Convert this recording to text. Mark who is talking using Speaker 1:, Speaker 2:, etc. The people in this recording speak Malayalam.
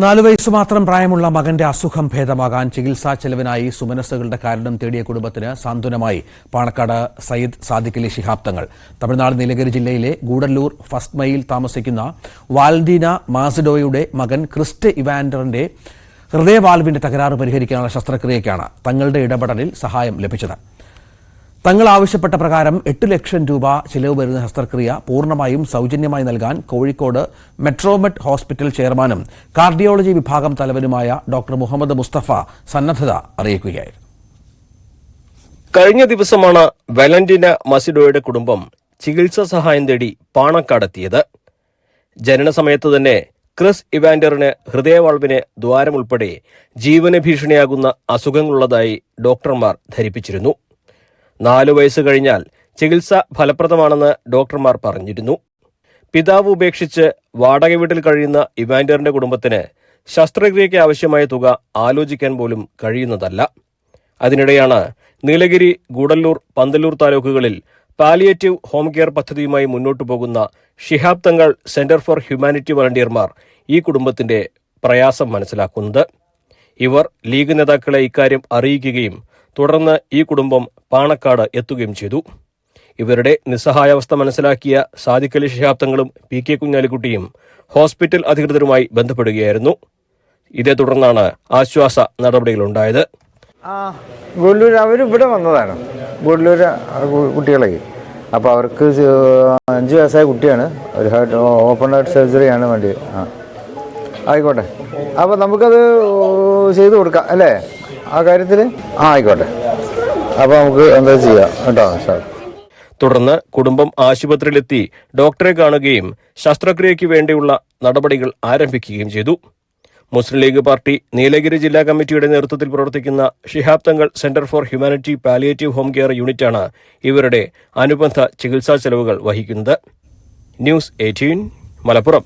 Speaker 1: 4 വയസ്സ് മാത്രം പ്രായമുള്ള മകന്റെ അസുഖം ഭേദമാകാൻ ചികിത്സാ ചെലവിനായി സുമനസ്സുകളുടെ കാരണം തേടിയ കുടുംബത്തിന് സാന്ത്വനമായി പാണക്കാട് സയ്യിദ് സാദിഖലി ശിഹാബ് തങ്ങൾ. തമിഴ്നാട് നീലഗിരി ജില്ലയിലെ ഗൂഡല്ലൂർ ഫസ്റ്റ് മൈലിൽ താമസിക്കുന്ന വാലന്റീന മാസിഡോയുടെ മകൻ ക്രിസ്റ്റ് ഇവാൻഡറിന്റെ ഹൃദയവാൽവിന്റെ തകരാറ് പരിഹരിക്കാനുള്ള ശസ്ത്രക്രിയയ്ക്കാണ് തങ്ങളുടെ ഇടപെടലിൽ സഹായം ലഭിച്ചത്. തങ്ങൾ ആവശ്യപ്പെട്ട പ്രകാരം 8 ലക്ഷം രൂപ ചിലവ് വരുന്ന ശസ്ത്രക്രിയ പൂർണ്ണമായും സൗജന്യമായി നൽകാൻ കോഴിക്കോട് മെട്രോമെറ്റ് ഹോസ്പിറ്റൽ ചെയർമാനും കാർഡിയോളജി വിഭാഗം തലവനുമായ ഡോക്ടർ മുഹമ്മദ് മുസ്തഫ സന്നദ്ധത അറിയിക്കുകയായിരുന്നു.
Speaker 2: കഴിഞ്ഞ ദിവസമാണ് വാലന്റീന മസിഡോയുടെ കുടുംബം ചികിത്സാ സഹായം തേടി പാണക്കാടെത്തിയത്. ജനന സമയത്ത് തന്നെ ക്രിസ് ഇവാൻഡറിന് ഹൃദയവാൾവിന് ദ്വാരമുൾപ്പെടെ ജീവന ഭീഷണിയാകുന്ന അസുഖങ്ങളുള്ളതായി ഡോക്ടർമാർ ധരിപ്പിച്ചിരുന്നു. 4 വയസ്സ് കഴിഞ്ഞാൽ ചികിത്സ ഫലപ്രദമാണെന്ന് ഡോക്ടർമാർ പറഞ്ഞിരുന്നു. പിതാവ് ഉപേക്ഷിച്ച് വാടക വീട്ടിൽ കഴിയുന്ന ഇവാൻഡറിന്റെ കുടുംബത്തിന് ശസ്ത്രക്രിയയ്ക്ക് ആവശ്യമായ തുക ആലോചിക്കാൻ പോലും കഴിയുന്നതല്ല. അതിനിടെയാണ് നീലഗിരി, ഗൂഡല്ലൂർ, പന്തല്ലൂർ താലൂക്കുകളിൽ പാലിയേറ്റീവ് ഹോം കെയർ പദ്ധതിയുമായി മുന്നോട്ടു പോകുന്ന Shihab Thangal centre for humanity വളണ്ടിയർമാർ ഈ കുടുംബത്തിന്റെ പ്രയാസം മനസ്സിലാക്കുന്നത്. ഇവർ ലീഗ് നേതാക്കളെ ഇക്കാര്യം അറിയിക്കുകയും തുടർന്ന് ഈ കുടുംബം പാണക്കാട് എത്തുകയും ചെയ്തു. ഇവരുടെ നിസ്സഹായാവസ്ഥ മനസ്സിലാക്കിയ സാദിഖലി ശിഹാബ് തങ്ങളും PK കുഞ്ഞാലിക്കുട്ടിയും ഹോസ്പിറ്റൽ അധികൃതരുമായി ബന്ധപ്പെടുകയായിരുന്നു. ഇതേ തുടർന്നാണ് ആശ്വാസ നടപടികളുണ്ടായത്.
Speaker 3: ഗുഡല്ലൂർ അവരിവിടെ വന്നതാണ്, ഗുഡല്ലൂർ കുട്ടികളെ. അപ്പോൾ അവർക്ക് 5 വയസ്സായ കുട്ടിയാണ്, ഒരു ഓപ്പൺ ഹാർട്ട് സർജറിയാണ് വേണ്ടി. ആയിക്കോട്ടെ, അപ്പോൾ നമുക്കത് ചെയ്തു കൊടുക്കാം അല്ലേ ആ കാര്യത്തിൽ? ആയിക്കോട്ടെ, അപ്പോൾ നമുക്ക് എന്താ ചെയ്യാം കേട്ടോ.
Speaker 2: തുടർന്ന് കുടുംബം ആശുപത്രിയിലെത്തി ഡോക്ടറെ കാണുകയും ശസ്ത്രക്രിയയ്ക്ക് വേണ്ടിയുള്ള നടപടികൾ ആരംഭിക്കുകയും ചെയ്തു. മുസ്ലിം ലീഗ് പാർട്ടി നീലഗിരി ജില്ലാ കമ്മിറ്റിയുടെ നേതൃത്വത്തിൽ പ്രവർത്തിക്കുന്ന Shihab Thangal centre for humanity palliative home care യൂണിറ്റാണ് ഇവരുടെ അനുബന്ധ ചികിത്സാ ചെലവുകൾ വഹിക്കുന്നത്. ന്യൂസ് 18 മലപ്പുറം.